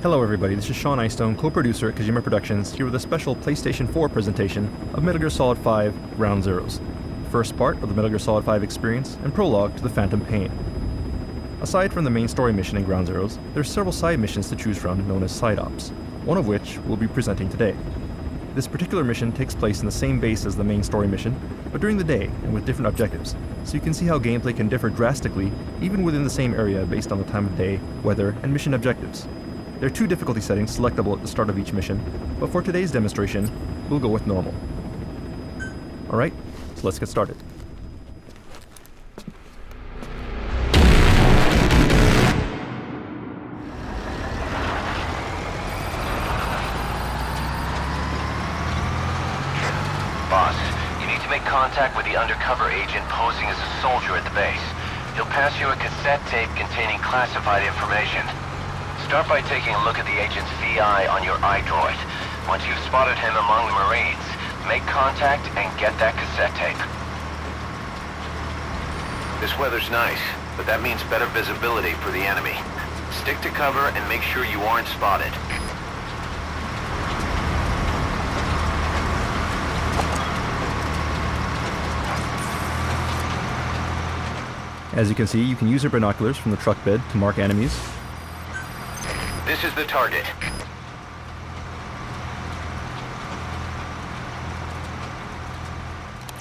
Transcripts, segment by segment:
Hello everybody, this is Sean Eystone, co-producer at Kojima Productions, here with a special PlayStation 4 presentation of Metal Gear Solid 5 Ground Zeroes, the first part of the Metal Gear Solid 5 experience and prologue to the Phantom Pain. Aside from the main story mission in Ground Zeroes, there are several side missions to choose from known as side ops, one of which we'll be presenting today. This particular mission takes place in the same base as the main story mission, but during the day and with different objectives, so you can see how gameplay can differ drastically even within the same area based on the time of day, weather, and mission objectives. There are two difficulty settings selectable at the start of each mission, but for today's demonstration, we'll go with normal. Alright, so let's get started. Boss, you need to make contact with the undercover agent posing as a soldier at the base. He'll pass you a cassette tape containing classified information. Start by taking a look at the agent's VI on your iDroid. Once you've spotted him among the Marines, make contact and get that cassette tape. This weather's nice, but that means better visibility for the enemy. Stick to cover and make sure you aren't spotted. As you can see, you can use your binoculars from the truck bed to mark enemies. This is the target.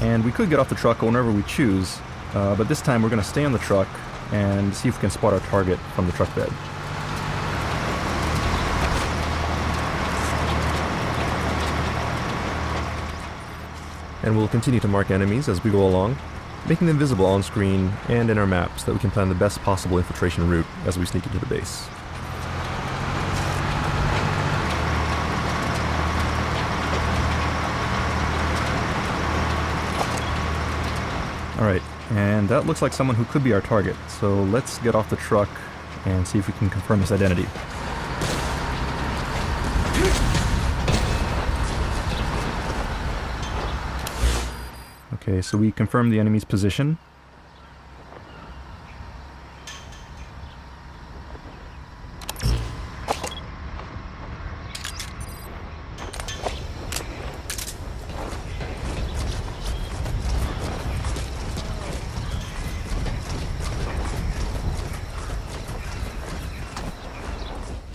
And we could get off the truck whenever we choose, but this time we're going to stay on the truck and see if we can spot our target from the truck bed. And we'll continue to mark enemies as we go along, making them visible on screen and in our map so that we can plan the best possible infiltration route as we sneak into the base. Alright, and that looks like someone who could be our target, so let's get off the truck and see if we can confirm his identity. Okay, so we confirmed the enemy's position.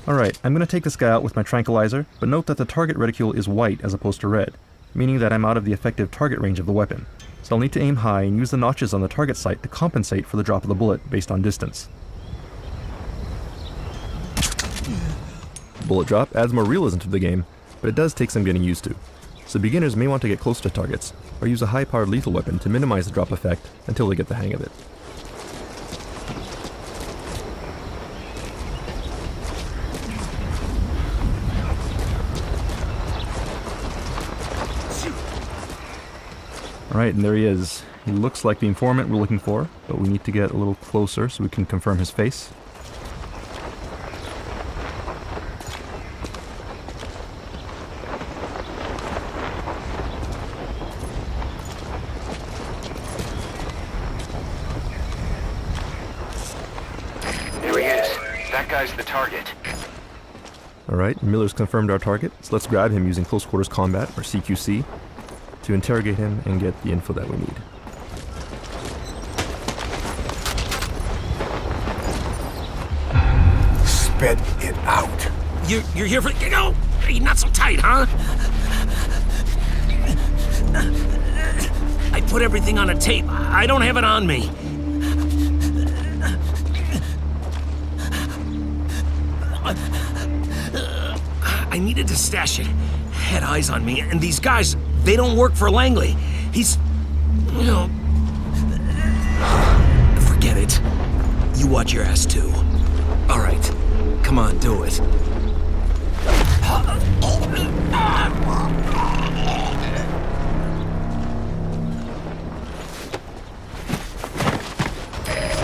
Alright, I'm going to take this guy out with my tranquilizer, but note that the target reticule is white as opposed to red, meaning that I'm out of the effective target range of the weapon. So I'll need to aim high and use the notches on the target sight to compensate for the drop of the bullet based on distance. Bullet drop adds more realism to the game, but it does take some getting used to. So beginners may want to get close to targets, or use a high-powered lethal weapon to minimize the drop effect until they get the hang of it. Alright, and there he is. He looks like the informant we're looking for, but we need to get a little closer so we can confirm his face. There he is. That guy's the target. Alright, Miller's confirmed our target, so let's grab him using close quarters combat, or CQC, to interrogate him and get the info that we need. Spit it out. You're here for... No! Hey, not so tight, huh? I put everything on a tape. I don't have it on me. I needed to stash it. Had eyes on me, and these guys, they don't work for Langley. He's... you know... Forget it. You watch your ass, too. All right. Come on, do it.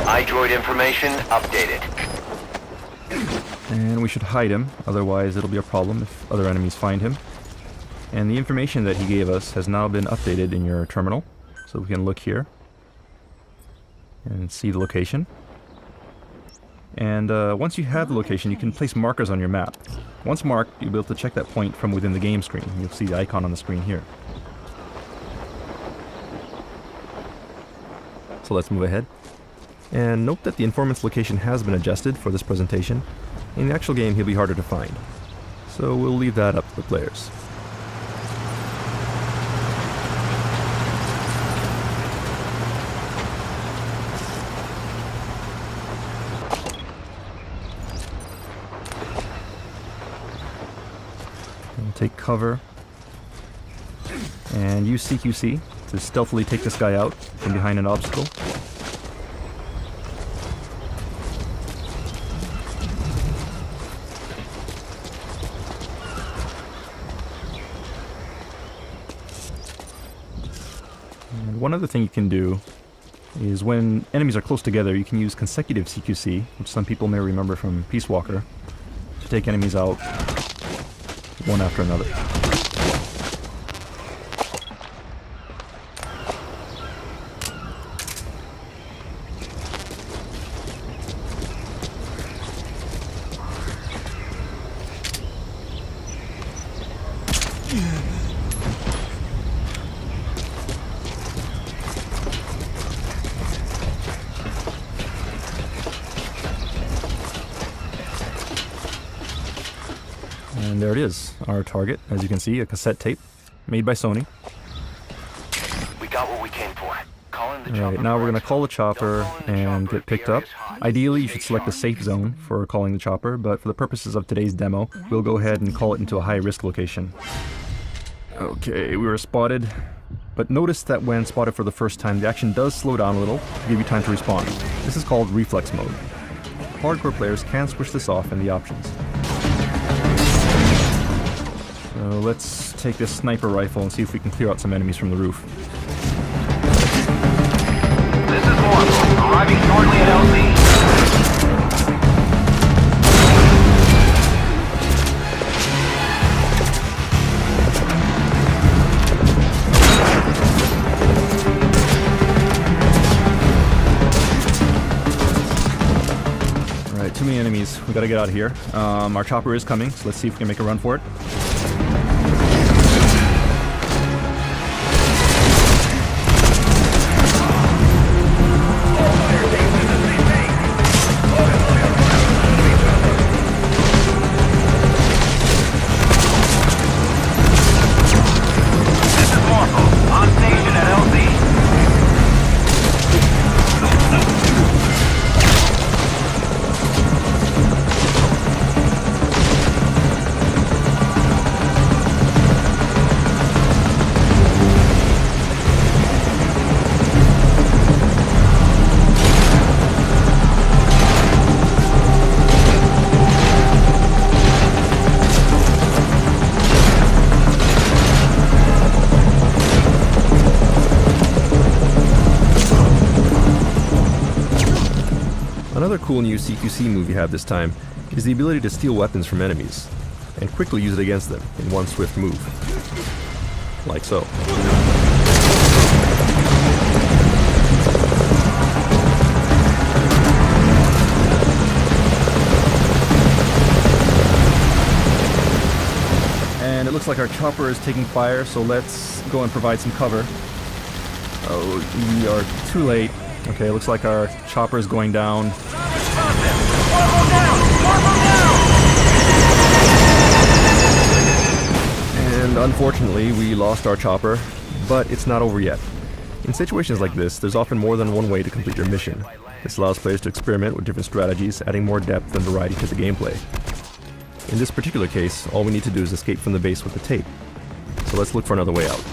iDroid information updated. And we should hide him, otherwise it'll be a problem if other enemies find him. And the information that he gave us has now been updated in your terminal, so we can look here and see the location. And once you have the location, you can place markers on your map. Once marked, you'll be able to check that point from within the game screen. You'll see the icon on the screen here. So let's move ahead. And note that the informant's location has been adjusted for this presentation. In the actual game, he'll be harder to find. So we'll leave that up to the players. We'll take cover and use CQC to stealthily take this guy out from behind an obstacle. And one other thing you can do is when enemies are close together, you can use consecutive CQC, which some people may remember from Peace Walker, to take enemies out one after another. And there it is, our target. As you can see, a cassette tape made by Sony. We got what we came for. Call in the chopper. Alright, now we're going to call the chopper and get picked up. Ideally, you should select a safe zone for calling the chopper, but for the purposes of today's demo, we'll go ahead and call it into a high-risk location. Okay, we were spotted, but notice that when spotted for the first time, the action does slow down a little to give you time to respond. This is called reflex mode. Hardcore players can switch this off in the options. So let's take this sniper rifle and see if we can clear out some enemies from the roof. This is Morph, arriving shortly at LZ. Alright, too many enemies. We gotta get out of here. Our chopper is coming, so let's see if we can make a run for it. Another cool new CQC move you have this time is the ability to steal weapons from enemies, and quickly use it against them in one swift move. Like so. And it looks like our chopper is taking fire, so let's go and provide some cover. Oh, we are too late. Okay, it looks like our chopper is going down. And unfortunately, we lost our chopper, but it's not over yet. In situations like this, there's often more than one way to complete your mission. This allows players to experiment with different strategies, adding more depth and variety to the gameplay. In this particular case, all we need to do is escape from the base with the tape. So let's look for another way out.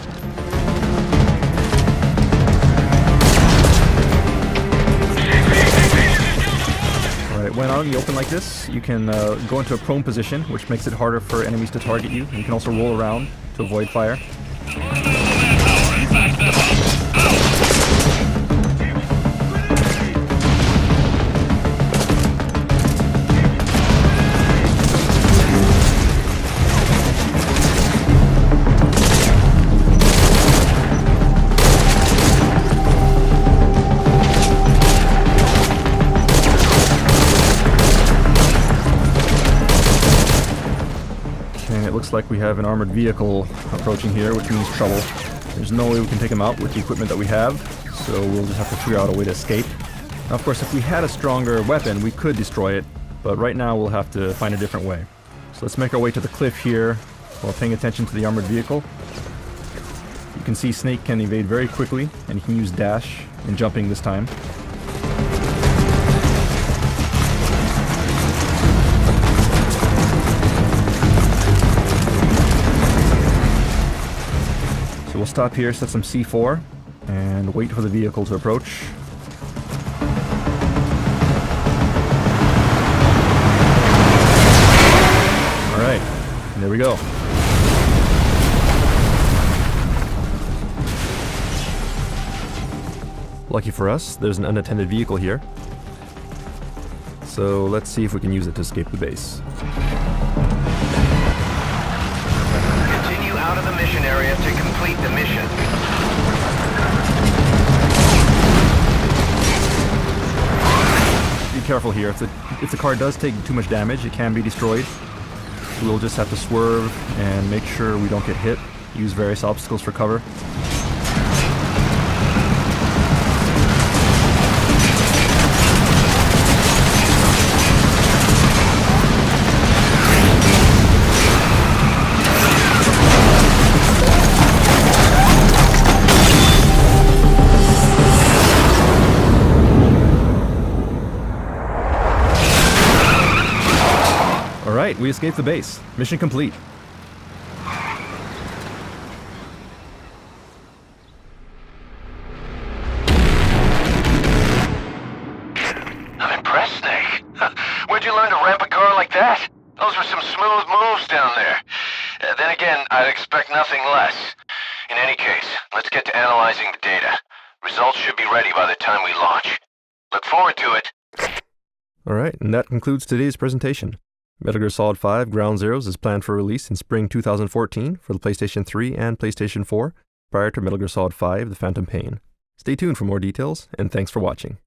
When out in the open like this, you can go into a prone position, which makes it harder for enemies to target you. You can also roll around to avoid fire. looks like we have an armored vehicle approaching here, which means trouble. There's no way we can take him out with the equipment that we have, so we'll just have to figure out a way to escape. Now, of course, if we had a stronger weapon, we could destroy it, but right now we'll have to find a different way. So let's make our way to the cliff here while paying attention to the armored vehicle. You can see Snake can evade very quickly, and he can use dash and jumping this time. So we'll stop here, set some C4, and wait for the vehicle to approach. Alright, there we go. Lucky for us, there's an unattended vehicle here. So let's see if we can use it to escape the base. Continue out of the mission area to complete the mission. Be careful here. If the car does take too much damage, it can be destroyed. We'll just have to swerve and make sure we don't get hit. Use various obstacles for cover. Alright, we escaped the base. Mission complete. I'm impressed, Snake. Where'd you learn to ramp a car like that? Those were some smooth moves down there. Then again, I'd expect nothing less. In any case, let's get to analyzing the data. Results should be ready by the time we launch. Look forward to it. Alright, and that concludes today's presentation. Metal Gear Solid 5 Ground Zeroes is planned for release in spring 2014 for the PlayStation 3 and PlayStation 4, prior to Metal Gear Solid 5 The Phantom Pain. Stay tuned for more details, and thanks for watching.